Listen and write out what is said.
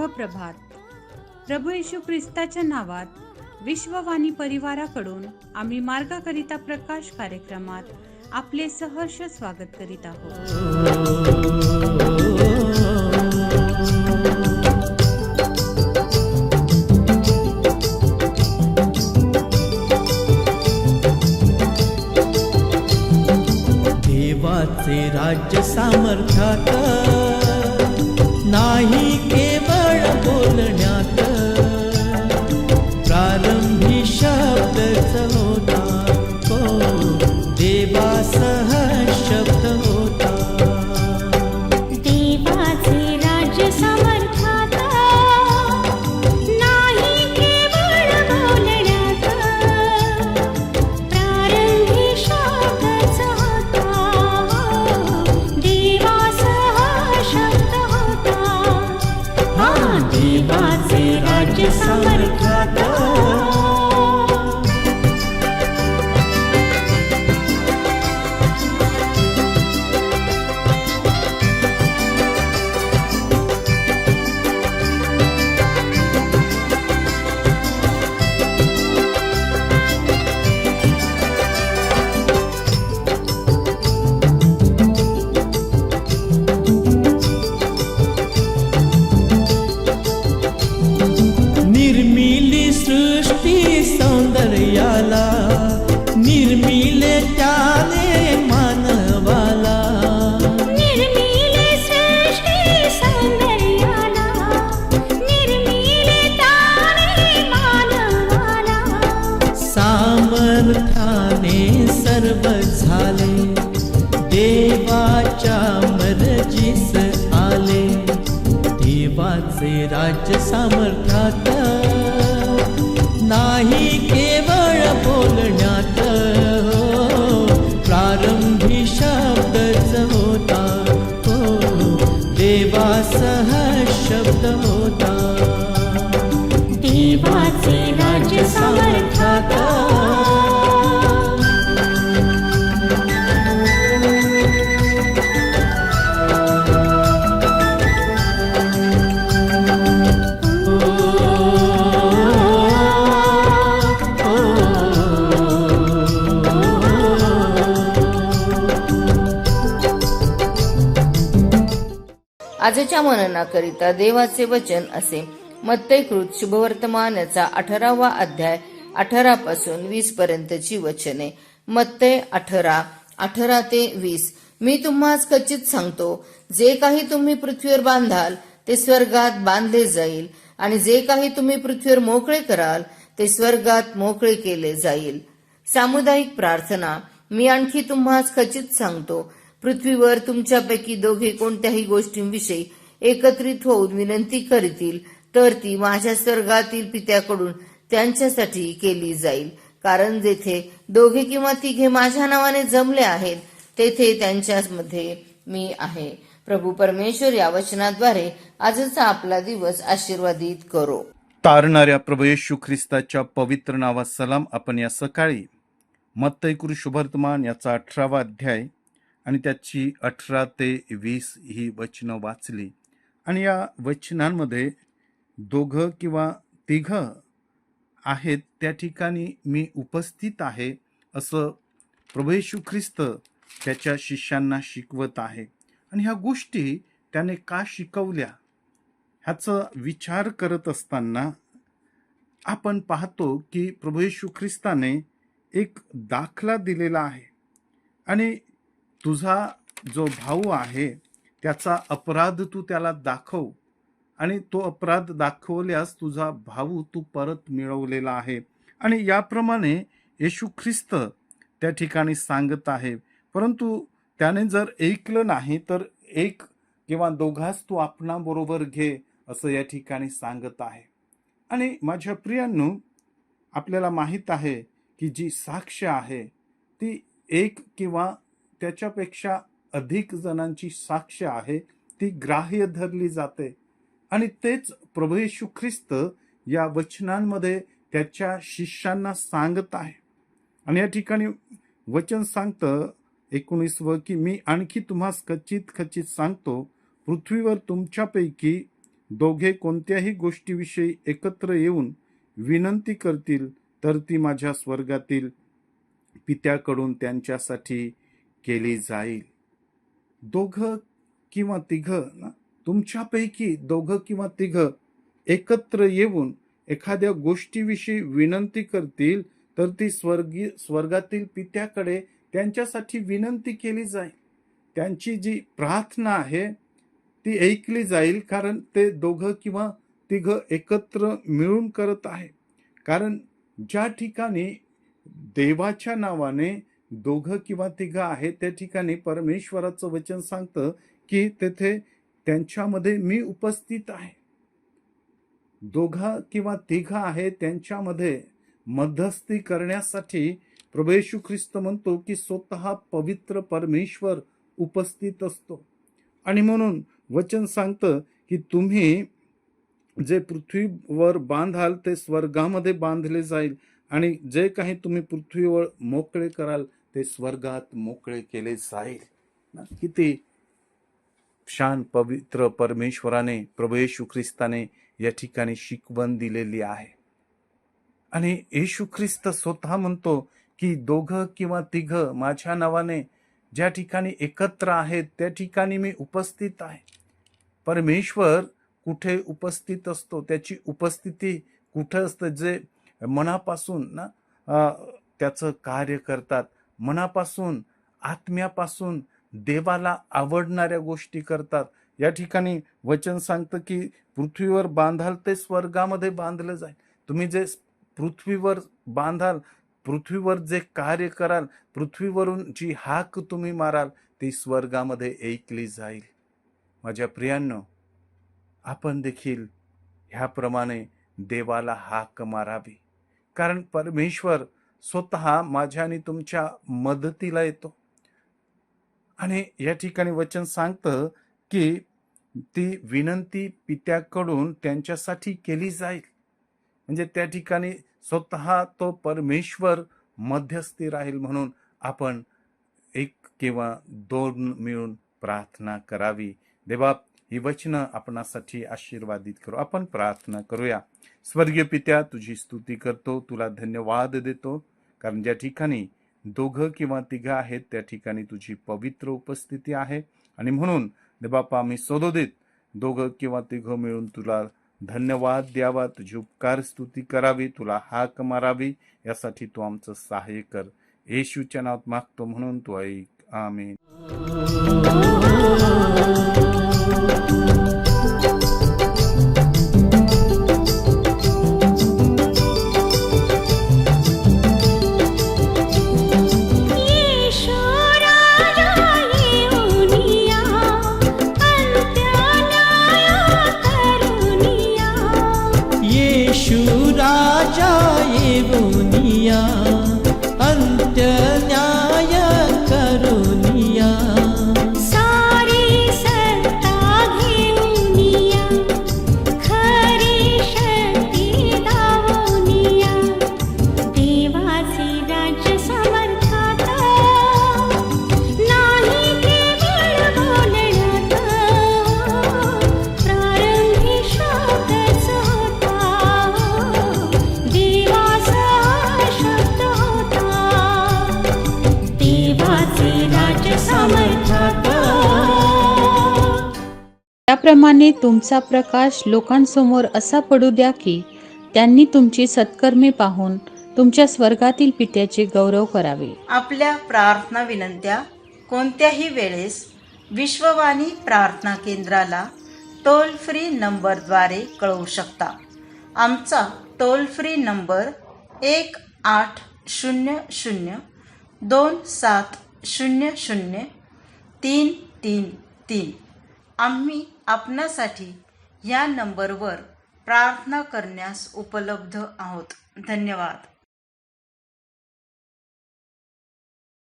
शुभ प्रभात. प्रभू येशू ख्रिस्ताच्या नावात विश्ववाणी परिवाराकडून आम्ही मार्गाकरिता प्रकाश कार्यक्रमात आपले सहर्ष स्वागत करीत आहोत. देवाचे राज्य सामर्थ्यात नाही केवळ बोलण्यात, प्रारंभी शब्दच होता, हो देवासह शब्द होता. देवाचे राज्य सामर्थ्यात नाही केवळ बोलण्यात, प्रारंभी शब्दच होता, देवासह शब्द होता. देवाचे राज्य सामर्थ्यात. निर्मिली सृष्टी सौंदर्याला, निर्मिले त्याने मानवाला. निर्मिले सृष्टी सौंदर्याला, निर्मिले त्याने मानवाला. सामर्थ्याने सर्व झाले, देवाच्या मर्जीस आले. देवाचे राज्य सामर्थ्यात नाही केवळ बोलण्यात, हो प्रारंभी शब्दच होता, हो देवासह शब्द होता. देवाचे राज्य सामर्थ्यात. आजच्या मननाकरिता देवाचे वचन असे. मत्तैकृत शुभवर्तमान याचा 18वा अध्याय 18 पासून 20 पर्यंतची वचने. मत्तै 18 ते 20. मी तुम्हास खचित सांगतो, जे काही तुम्ही पृथ्वीवर बांधाल ते स्वर्गात बांधले जाईल, आणि जे काही तुम्ही पृथ्वीवर मोकळे कराल ते स्वर्गात मोकळे केले जाईल. सामुदायिक प्रार्थना. मी आणखी तुम्हास खचित सांगतो, पृथ्वीवर तुमच्यापैकी दोघे कोणत्याही गोष्टींविषयी एकत्रित होऊन विनंती करतील तर ती माझ्या स्वर्गातील पित्याकडून त्यांच्यासाठी केली जाईल. कारण जेथे दोघे किंवा तिघे माझ्या नावाने जमले आहेत तेथे त्यांच्यामध्ये मी आहे. प्रभू परमेश्वर या वचनाद्वारे आजचा आपला दिवस आशीर्वादित करो. तारणाऱ्या प्रभू येशू ख्रिस्ताच्या पवित्र नावात सलाम. आपण या सकाळी मत्तैकृत शुभवर्तमान याचा 18वा अध्याय आणि त्याची 18 ते 20 ही वचनं वाचली. आणि या वचनांमध्ये दोघं किंवा तिघं आहेत त्या ठिकाणी मी उपस्थित आहे असं प्रभू येशू ख्रिस्त त्याच्या शिष्यांना शिकवत आहे. आणि ह्या गोष्टी त्याने का शिकवल्या ह्याचा विचार करत असताना आपण पाहतो की प्रभू येशू ख्रिस्ताने एक दाखला दिलेला आहे. आणि तुझा जो भाऊ आहे त्याचा अपराध तू त्याला दाखव, आणि तो अपराध दाखवल्यास तुझा भाऊ तू परत मिळवलेला आहे. आणि याप्रमाणे येशू ख्रिस्त त्या ठिकाणी सांगत आहे. परंतु त्याने जर ऐकलं नाही तर एक किंवा दोघांस तू आपणाबरोबर घे असं या ठिकाणी सांगत आहे. आणि माझ्या प्रियांनो, आपल्याला माहीत आहे की जी साक्ष आहे ती एक किंवा त्याच्यापेक्षा अधिक जणांची साक्ष आहे ती ग्राह्य धरली जाते. आणि तेच प्रभू येशू ख्रिस्त या वचनांमध्ये त्याच्या शिष्यांना सांगत आहे. आणि या ठिकाणी वचन सांगतं 19 की मी आणखी तुम्हास खचित सांगतो, पृथ्वीवर तुमच्यापैकी दोघे कोणत्याही गोष्टीविषयी एकत्र येऊन विनंती करतील तर ती माझ्या स्वर्गातील पित्याकडून त्यांच्यासाठी केली जाईल. दोघं किंवा तिघं ना, तुमच्यापैकी दोघं किंवा तिघं एकत्र येऊन एखाद्या गोष्टीविषयी विनंती करतील तर ती स्वर्गातील पित्याकडे त्यांच्यासाठी विनंती केली जाईल. त्यांची जी प्रार्थना आहे ती ऐकली जाईल, कारण ते दोघं किंवा तिघं एकत्र मिळून करत आहे. कारण ज्या ठिकाणी देवाच्या नावाने दोघं किंवा तिघं आहेत त्या ठिकाणी परमेश्वराचं वचन सांगतं की तेथे त्यांच्यामध्ये मी उपस्थित आहे. दोघं किंवा तिघं आहेत त्यांच्यामध्ये मध्यस्थी करण्यासाठी प्रभू येशू ख्रिस्त म्हणतो की स्वतः पवित्र परमेश्वर उपस्थित असतो. आणि म्हणून वचन सांगतं की तुम्ही जे पृथ्वीवर बांधाल ते स्वर्गामध्ये बांधले जाईल आणि जे काही तुम्ही पृथ्वीवर मोकळे कराल ते स्वर्गात मोकळे केले जाईल. किती छान पवित्र परमेश्वराने प्रभू येशू ख्रिस्ताने या ठिकाणी शिकवण दिलेली आहे. आणि येशू ख्रिस्त स्वतः म्हणतो की दोघं किंवा तिघं माझ्या नावाने ज्या ठिकाणी एकत्र आहेत त्या ठिकाणी मी उपस्थित आहे. परमेश्वर कुठे उपस्थित असतो, त्याची उपस्थिती कुठं असतं? जे मनापासून ना त्याचं कार्य करतात, मनापासून आत्म्यापासून देवाला आवडणाऱ्या गोष्टी करतात. या ठिकाणी वचन सांगतं की पृथ्वीवर बांधाल ते स्वर्गामध्ये बांधलं जाईल. तुम्ही जे पृथ्वीवर बांधाल, पृथ्वीवर जे कार्य कराल, पृथ्वीवरून जी हाक तुम्ही माराल ती स्वर्गामध्ये ऐकली जाईल. माझ्या प्रियांनो, आपण देखील ह्याप्रमाणे देवाला हाक मारावी, कारण परमेश्वर स्वतः माझ्या आणि तुमच्या मदतीला येतो. आणि या ठिकाणी वचन सांगतं की ती विनंती पित्याकडून त्यांच्यासाठी केली जाईल. म्हणजे त्या ठिकाणी स्वतः तो परमेश्वर मध्यस्थी राहील. म्हणून आपण एक किंवा दोन मिळून प्रार्थना करावी. देवा, ही वचनं आपणासाठी आशीर्वादित करू. आपण प्रार्थना करूया. स्वर्गीय पित्या, तुझी स्तुती करतो, तुला धन्यवाद देतो, कारण ज्या ठिकाणी दोघं किंवा तिघं आहेत त्या ठिकाणी तुझी पवित्र उपस्थिती आहे. आणि म्हणून देबापा, आम्ही सदोदित दोघं किंवा तिघं मिळून तुला धन्यवाद द्यावा, तुझी उपकार स्तुती करावी, तुला हाक मारावी, यासाठी तू आमचं सहाय्य कर. येशूच्या नावात मागतो म्हणून तू ऐक. आमेन. अंत्य न्याय करुनिया, सारी सत्ता घेऊनिया, खरी शक्ती दावनिया, देवाचे राज्य समर्थात, नाही केवळ बोलण्यात, प्रारंभी शब्दच होता, देवाचा शब्द होता, देवाचे राज्य समर्थात. त्याप्रमाणे तुमचा प्रकाश लोकांसमोर असा पडू द्या की त्यांनी तुमची सत्कर्मे पाहून तुमच्या स्वर्गातील पित्याचे गौरव करावे. आपल्या प्रार्थना विनंत्या कोणत्याही वेळेस विश्ववाणी प्रार्थना केंद्राला टोल फ्री नंबरद्वारे कळवू शकता. आमचा टोल फ्री नंबर 1-800-2700-333. आम्ही आपणासाठी या नंबरवर प्रार्थना करण्यास उपलब्ध आहोत. धन्यवाद.